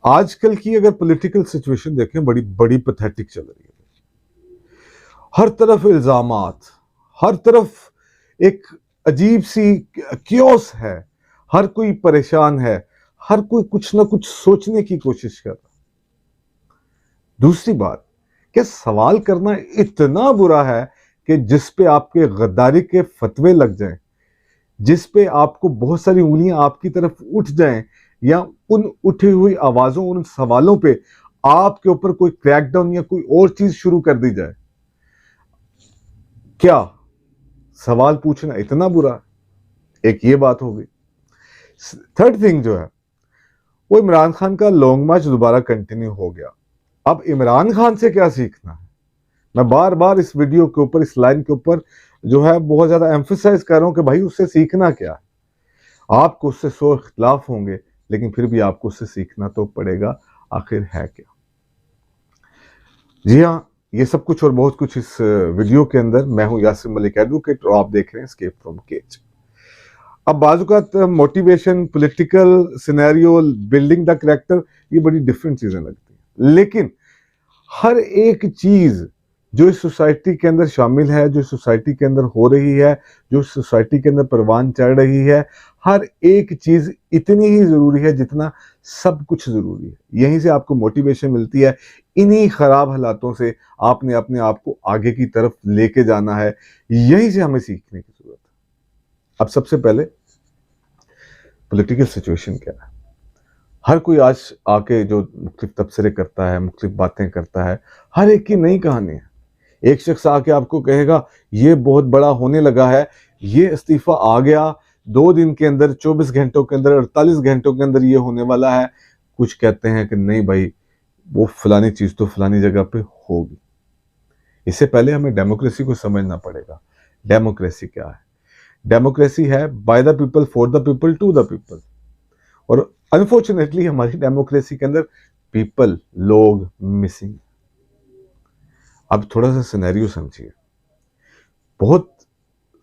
आजकल की अगर पॉलिटिकल सिचुएशन देखें बड़ी बड़ी पैथेटिक चल रही है। हर तरफ इल्जामात, हर तरफ एक अजीब सी क्योस है। हर कोई परेशान है, हर कोई कुछ ना कुछ सोचने की कोशिश कर रहा। दूसरी बात, क्या सवाल करना इतना बुरा है कि जिस पे आपके गद्दारी के फतवे लग जाएं, जिस पे आपको बहुत सारी उंगलियां आपकी तरफ उठ जाएं, या उन उठी हुई आवाजों, उन सवालों पे आपके ऊपर कोई क्रैकडाउन या कोई और चीज शुरू कर दी जाए? क्या सवाल पूछना इतना बुरा है? एक ये बात हो गई। थर्ड थिंग जो है वो इमरान खान का लॉन्ग मार्च दोबारा कंटिन्यू हो गया। अब इमरान खान से क्या सीखना है? मैं बार बार इस वीडियो के ऊपर, इस लाइन के ऊपर जो है बहुत ज्यादा एम्फेसाइज कर रहा हूं कि भाई उससे सीखना क्या है। आपको उससे 100 इख्तिलाफ होंगे, लेकिन फिर भी आपको उससे सीखना तो पड़ेगा। आखिर है क्या? जी हाँ, ये सब कुछ और बहुत कुछ इस वीडियो के अंदर। मैं हूं यासिर मलिक एडवोकेट और आप देख रहे हैं एस्केप फ्रॉम केज। अब बाजुकात motivation, political scenario, building the character, ये बड़ी डिफरेंट चीजें लगती हैं, लेकिन हर एक चीज जो इस सोसाइटी के अंदर शामिल है, जो सोसाइटी के अंदर हो रही है, जो सोसाइटी के अंदर परवान चढ़ रही है, हर एक चीज इतनी ही जरूरी है जितना सब कुछ जरूरी है। यहीं से आपको मोटिवेशन मिलती है। इन्हीं खराब हालातों से आपने अपने आप को आगे की तरफ लेके जाना है। यहीं से हमें सीखने की जरूरत है। अब सबसे पहले पॉलिटिकल सिचुएशन क्या है? हर कोई आज आके जो मुख्तलिफ तबसरे करता है, मुख्तलिफ बातें करता है, हर एक की नई कहानी है। एक शख्स आके आपको कहेगा ये बहुत बड़ा होने लगा है, ये इस्तीफा आ गया 2 दिन के अंदर, 24 घंटों के अंदर, 48 घंटों के अंदर ये होने वाला है। कुछ कहते हैं कि नहीं भाई, वो फलानी चीज तो फलानी जगह पे होगी। इससे पहले हमें डेमोक्रेसी को समझना पड़ेगा। डेमोक्रेसी क्या है? डेमोक्रेसी है by the people, for the people, to the people. और अनफॉर्चुनेटली हमारी डेमोक्रेसी के अंदर पीपल, लोग मिसिंग। अब थोड़ा सा सिनेरियो समझिए। बहुत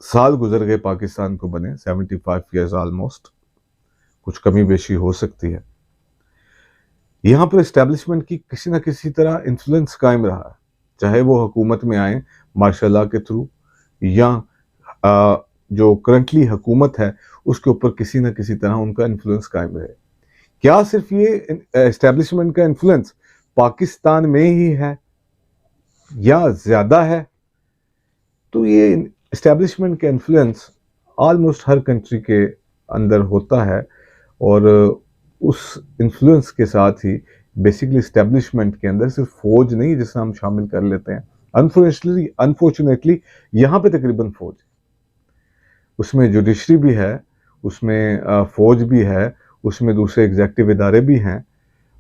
साल गुजर गए पाकिस्तान को बने, 75 ईयर्स ऑलमोस्ट। कुछ कमी बेशी हो सकती है। यहां पर एस्टेब्लिशमेंट की किसी ना किसी तरह इन्फ्लुएंस कायम रहा है, चाहे वो हुकूमत में आए मार्शल लॉ के थ्रू, या जो करंटली हुकूमत है उसके ऊपर किसी ना किसी तरह उनका इन्फ्लुएंस कायम रहे। क्या सिर्फ ये एस्टेब्लिशमेंट का इन्फ्लुएंस पाकिस्तान में ही है या ज्यादा है? तो ये एस्टेब्लिशमेंट का इन्फ्लुएंस ऑलमोस्ट हर कंट्री के अंदर होता है, और उस इन्फ्लुएंस के साथ ही बेसिकली एस्टेब्लिशमेंट के अंदर सिर्फ फौज नहीं जिसे हम शामिल कर लेते हैं। अनफॉर्चुनेटली यहाँ पे तकरीबन फौज, उसमें जुडिशरी भी है, उसमें फौज भी है, उसमें दूसरे एग्जेक्टिव इदारे भी हैं।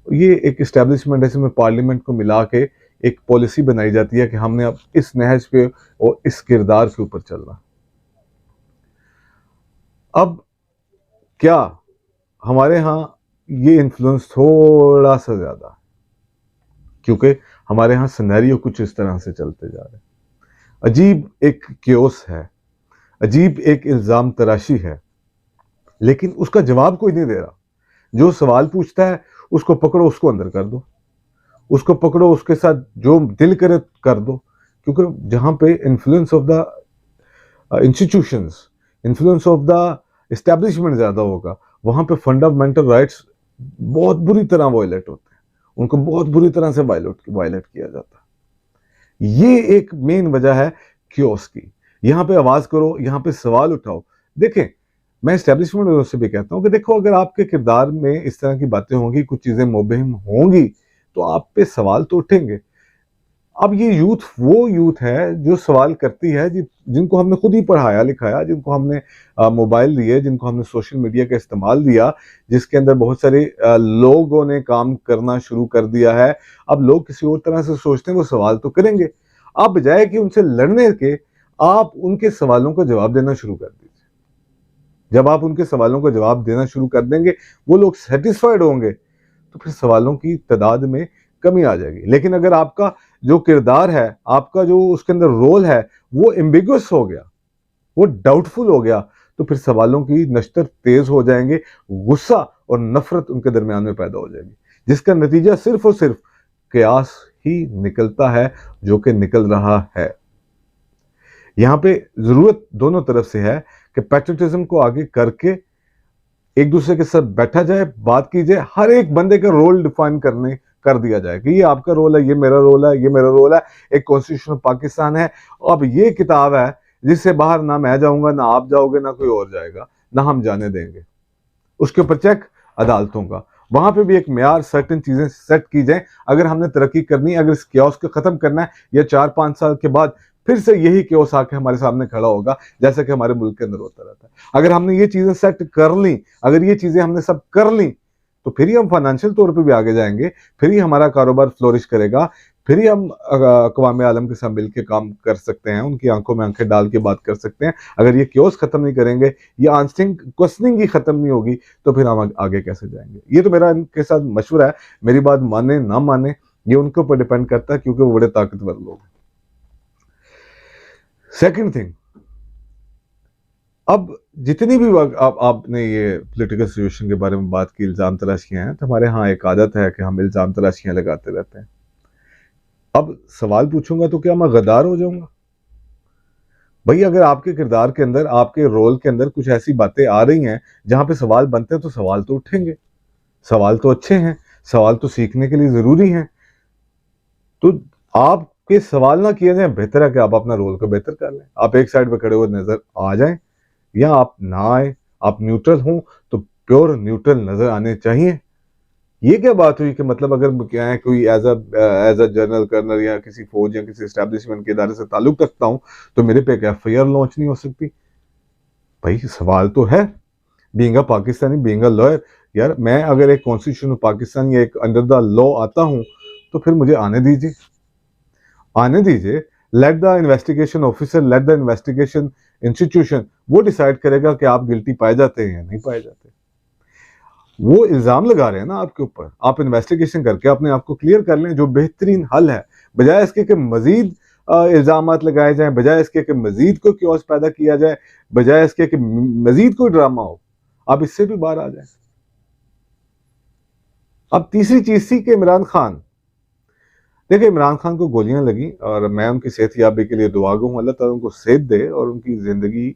ये एक इस्टेब्लिशमेंट है, इसमें पार्लियामेंट को मिला के एक पॉलिसी बनाई जाती है कि हमने अब इस नहज पे और इस किरदार के ऊपर चलना। अब क्या हमारे यहाँ ये इन्फ्लुएंस थोड़ा सा ज्यादा है, क्योंकि हमारे यहाँ सिनेरियो कुछ इस तरह से चलते जा रहे हैं। अजीब एक क्योस है, अजीब एक इल्जाम तराशी है, लेकिन उसका जवाब कोई नहीं दे रहा। जो सवाल पूछता है उसको पकड़ो, उसको अंदर कर दो, उसको पकड़ो, उसके साथ जो दिल करे कर दो। क्योंकि जहां पे influence of the institutions, influence of the establishment ज्यादा होगा, वहां पे फंडामेंटल राइट्स बहुत बुरी तरह वायलेट होते हैं, उनको बहुत बुरी तरह से वायलेट किया जाता है। ये एक मेन वजह है क्योस की। यहाँ पे आवाज करो, यहाँ पे सवाल उठाओ। देखें, मैं एस्टेब्लिशमेंट से भी कहता हूँ कि देखो, अगर आपके किरदार में इस तरह की बातें होंगी, कुछ चीजें मुबहिम होंगी, तो आप पे सवाल तो उठेंगे। अब ये यूथ वो यूथ है जो सवाल करती है, जिनको हमने खुद ही पढ़ाया लिखाया, जिनको हमने मोबाइल दिए, जिनको हमने सोशल मीडिया का इस्तेमाल दिया, जिसके अंदर बहुत सारे लोगों ने काम करना शुरू कर दिया है। अब लोग किसी और तरह से सोचते हैं, वो सवाल तो करेंगे। आप बजाय कि उनसे लड़ने के, आप उनके सवालों का जवाब देना शुरू कर दीजिए। जब आप उनके सवालों का जवाब देना शुरू कर देंगे, वो लोग सेटिस्फाइड होंगे, तो फिर सवालों की तादाद में कमी आ जाएगी। लेकिन अगर आपका जो किरदार है, आपका जो उसके अंदर रोल है, वो एम्बिगुअस हो गया, वो डाउटफुल हो गया, तो फिर सवालों की नश्तर तेज हो जाएंगे, गुस्सा और नफरत उनके दरमियान में पैदा हो जाएगी, जिसका नतीजा सिर्फ और सिर्फ कयास ही निकलता है, जो कि निकल रहा है। यहां पे जरूरत दोनों तरफ से है कि पैट्रियटिज्म को आगे करके एक दूसरे के साथ बैठा जाए, बात की जाए, हर एक बंदे का रोल डिफाइन कर दिया जाए कि ये आपका रोल है, ये मेरा रोल है, ये मेरा रोल है। एक कॉन्स्टिट्यूशन ऑफ पाकिस्तान है, अब ये किताब है जिससे बाहर ना मैं जाऊंगा, ना आप जाओगे, ना कोई और जाएगा, ना हम जाने देंगे। उसके ऊपर चेक अदालतों का, वहां पे भी एक म्यार, सर्टेन चीजें सेट की जाए। अगर हमने तरक्की करनी, अगर इस क्योस को खत्म करना है, या 4-5 साल के बाद फिर से यही क्योस आके हमारे सामने खड़ा होगा, जैसा कि हमारे मुल्क के अंदर होता रहता है। अगर हमने ये चीजें सेट कर ली, अगर ये चीजें हमने सब कर ली, तो फिर ही हम फाइनेंशियल तौर पे भी आगे जाएंगे, फिर ही हमारा कारोबार फ्लोरिश करेगा, फिर ही हम अक़वाम आलम के साथ मिल के काम कर सकते हैं, उनकी आंखों में आंखें डाल के बात कर सकते हैं। अगर ये क्योस खत्म नहीं करेंगे, ये आंसरिंग क्वेश्चनिंग ही खत्म नहीं होगी, तो फिर हम आगे कैसे जाएंगे? ये तो मेरा इनके साथ मशवरा है। मेरी बात माने ना माने ये उनके ऊपर डिपेंड करता है, क्योंकि वो बड़े ताकतवर लोग हैं। सेकंड थिंग, अब जितनी भी आपने ये पॉलिटिकल सिचुएशन के बारे में बात की, इल्जाम तराशियां हैं, तो हमारे यहाँ एक आदत है कि हम इल्जाम तराशियां लगाते रहते हैं। अब सवाल पूछूंगा तो क्या मैं गद्दार हो जाऊंगा? भाई, अगर आपके किरदार के अंदर, आपके रोल के अंदर कुछ ऐसी बातें आ रही हैं जहां पे सवाल बनते हैं, तो सवाल तो उठेंगे। सवाल तो अच्छे हैं, सवाल तो सीखने के लिए जरूरी हैं। तो आपके सवाल ना किए जाए, बेहतर है कि आप अपना रोल को बेहतर कर लें। आप एक साइड पे खड़े हुए नजर आ जाएं, या आप ना आए, आप न्यूट्रल हों, तो प्योर न्यूट्रल नजर आने चाहिए। ये क्या बात हुई कि मतलब अगर क्या है, कोई एज अ जनरल कर्नल या किसी फौज या किसी एस्टेब्लिशमेंट के इदारे से ताल्लुक रखता हूं, तो मेरे पे एक FIR लॉन्च नहीं हो सकती? भाई, सवाल तो है। Being a Pakistani, being a lawyer, यार मैं अगर एक कॉन्स्टिट्यूशन ऑफ पाकिस्तान या एक अंडर द लॉ आता हूं, तो फिर मुझे आने दीजिए, आने दीजिए। Let the investigation officer, let the investigation institution, वो डिसाइड करेगा कि आप गिल्टी पाए जाते हैं या नहीं पाए जाते। वो इल्जाम लगा रहे हैं ना आपके ऊपर, आप इन्वेस्टिगेशन करके अपने आप को क्लियर कर लें, जो बेहतरीन हल है, बजाय इसके कि मजीद इल्जामात लगाए जाएं, बजाय इसके कि मजीद कोई क्योस पैदा किया जाए, बजाय इसके कि मजीद कोई ड्रामा हो। आप इससे भी बाहर आ जाए। अब तीसरी चीज थी कि इमरान खान, देखिए इमरान खान को गोलियां लगी, और मैं उनकी सेहतयाबी के लिए दुआ गो हूं, अल्लाह ताला उनको सेहत दे और उनकी जिंदगी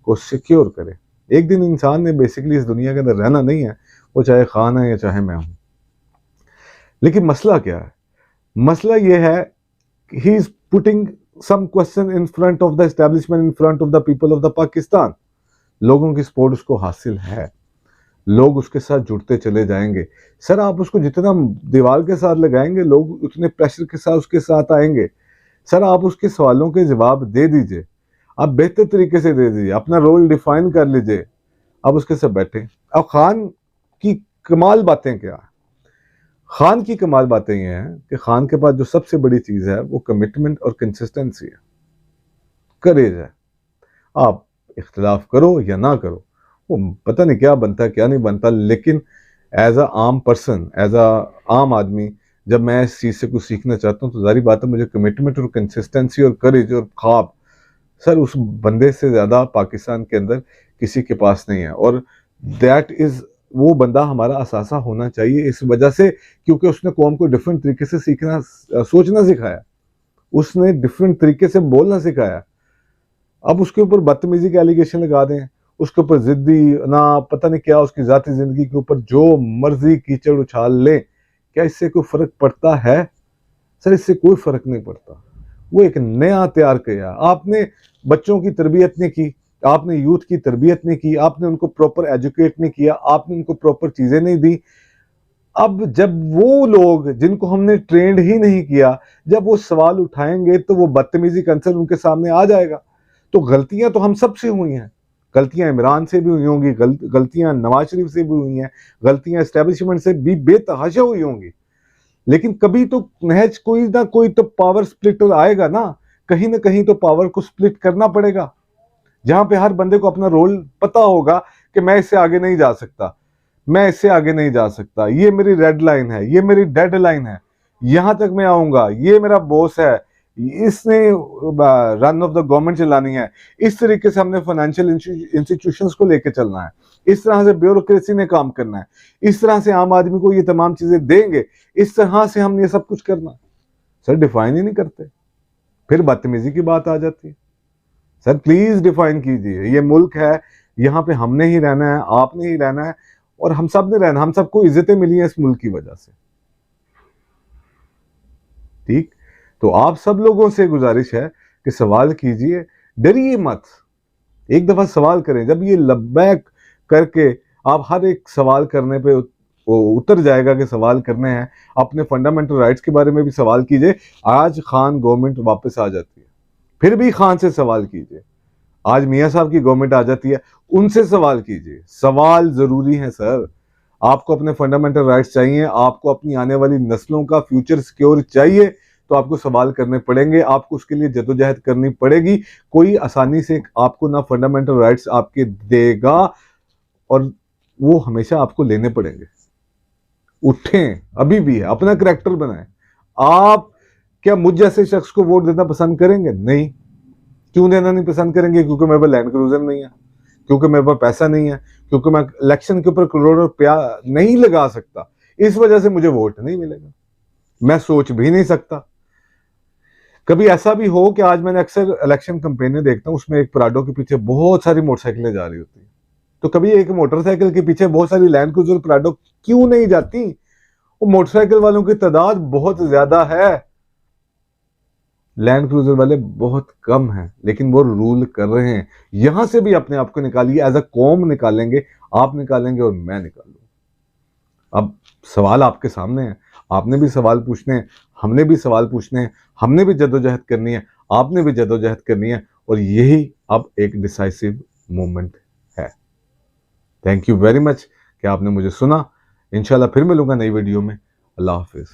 को सिक्योर करे। एक दिन इंसान ने बेसिकली इस दुनिया के अंदर रहना नहीं है, वो चाहे खान है या चाहे मैं हूं। लेकिन मसला क्या है? मसला ये है कि he is putting some question in front of the establishment, in front of the people of the Pakistan. लोगों की सपोर्ट उसको हासिल है, लोग उसके साथ जुड़ते चले जाएंगे। सर, आप उसको जितना दीवार के साथ लगाएंगे, लोग उतने प्रेशर के साथ उसके साथ आएंगे। सर, आप उसके सवालों के जवाब दे दीजिए, आप बेहतर तरीके से दे दीजिए, अपना रोल डिफाइन कर लीजिए, आप उसके साथ बैठे। अब खान की कमाल बातें क्या है? खान की कमाल बातें ये हैं कि खान के पास जो सबसे बड़ी चीज है वो कमिटमेंट और कंसिस्टेंसी है, करेज है। आप इख्तिलाफ करो या ना करो, वो पता नहीं क्या बनता है क्या नहीं बनता, लेकिन एज अ आम पर्सन, एज अ आम आदमी, जब मैं इस चीज़ से कुछ सीखना चाहता हूँ, तो जारी बात है मुझे कमिटमेंट और कंसिस्टेंसी और करेज और ख्वाब, सर उस बंदे से ज़्यादा पाकिस्तान के अंदर किसी के पास नहीं है। और दैट इज़, वो बंदा हमारा असासा होना चाहिए, इस वजह से क्योंकि उसने कौम को डिफरेंट तरीके से सीखना, सोचना सिखाया, उसने डिफरेंट तरीके से बोलना सिखाया। अब उसके ऊपर बदतमीजी के एलिगेशन लगा दें, उसके ऊपर जिद्दी ना पता नहीं क्या, उसकी जाती जिंदगी के ऊपर जो मर्जी कीचड़ उछाल ले, क्या इससे कोई फर्क पड़ता है? सर, इससे कोई फर्क नहीं पड़ता। वो एक नया तैयार किया आपने, बच्चों की तरबियत नहीं की आपने, यूथ की तरबियत नहीं की आपने, उनको प्रॉपर एजुकेट नहीं किया आपने, उनको प्रॉपर चीजें नहीं दी। अब जब वो लोग जिनको हमने ट्रेंड ही नहीं किया, जब वो सवाल उठाएंगे, तो वो बदतमीजी का आंसर उनके सामने आ जाएगा। तो गलतियां तो हम सबसे हुई हैं, गलतियां इमरान से भी हुई होंगी, गलतियां नवाज शरीफ से भी हुई हैं, गलतियां एस्टेब्लिशमेंट से भी बेतहाशा हुई होंगी, लेकिन कभी तो नहज कोई ना कोई तो पावर स्प्लिटर आएगा ना कहीं तो पावर को स्प्लिट करना पड़ेगा, जहां पे हर बंदे को अपना रोल पता होगा कि मैं इससे आगे नहीं जा सकता, मैं इससे आगे नहीं जा सकता, ये मेरी रेड लाइन है, ये मेरी डेड लाइन है, यहां तक मैं आऊंगा, ये मेरा बॉस है, इसने रन ऑफ द गवर्नमेंट चलानी है, इस तरीके से हमने फाइनेंशियल इंस्टीट्यूशंस को लेकर चलना है, इस तरह से ब्यूरोक्रेसी ने काम करना है, इस तरह से आम आदमी को ये तमाम चीजें देंगे, इस तरह से हमने ये सब कुछ करना। सर डिफाइन ही नहीं करते, फिर बदतमीजी की बात आ जाती है। सर प्लीज डिफाइन कीजिए, ये मुल्क है, यहाँ पे हमने ही रहना है, आपने ही रहना है, और हम सब ने रहना, हम सबको इज्जतें मिली हैं इस मुल्क की वजह से। ठीक, तो आप सब लोगों से गुजारिश है कि सवाल कीजिए, डरिए मत, एक दफा सवाल करें। जब ये लब्बैक करके आप हर एक सवाल करने पे उतर जाएगा कि सवाल करने हैं, अपने फंडामेंटल राइट्स के बारे में भी सवाल कीजिए। आज खान गवर्नमेंट वापस आ जाती है, फिर भी खान से सवाल कीजिए। आज मियां साहब की गवर्नमेंट आ जाती है, उनसे सवाल कीजिए। सवाल जरूरी है सर, आपको अपने फंडामेंटल राइट्स चाहिए, आपको अपनी आने वाली नस्लों का फ्यूचर सिक्योर चाहिए, तो आपको सवाल करने पड़ेंगे, आपको उसके लिए जदोजहद करनी पड़ेगी। कोई आसानी से आपको ना फंडामेंटल राइट्स आपके देगा, और वो हमेशा आपको लेने पड़ेंगे। उठें, अभी भी है, अपना करैक्टर बनाएं। आप क्या मुझ जैसे शख्स को वोट देना पसंद करेंगे? नहीं। क्यों देना नहीं पसंद करेंगे? क्योंकि मेरे पास लैंड क्रूजर नहीं है, क्योंकि मेरे पास पैसा नहीं है, क्योंकि मैं इलेक्शन के ऊपर करोड़ों रुपया नहीं लगा सकता, इस वजह से मुझे वोट नहीं मिलेगा। मैं सोच भी नहीं सकता। कभी ऐसा भी हो कि आज मैंने अक्सर इलेक्शन कैंपेनें देखता हूं, उसमें एक पराडो के पीछे बहुत सारी मोटरसाइकिलें जा रही होती है, तो कभी एक मोटरसाइकिल के पीछे बहुत सारी लैंड क्रूजर पराडो क्यों नहीं जाती? वो मोटरसाइकिल वालों की तादाद बहुत ज्यादा है, लैंड क्रूजर वाले बहुत कम हैं, लेकिन वो रूल कर रहे हैं। यहां से भी अपने आप को निकालिए, एज अ कौम निकालेंगे, आप निकालेंगे और मैं निकालूंगा। अब सवाल आपके सामने है, आपने भी सवाल पूछने हैं, हमने भी सवाल पूछने हैं, हमने भी जदोजहद करनी है, आपने भी जदोजहद करनी है, और यही अब एक डिसाइसिव मोमेंट है। थैंक यू वेरी मच कि आपने मुझे सुना। इंशाल्लाह फिर मिलूंगा नई वीडियो में। अल्लाह हाफिज।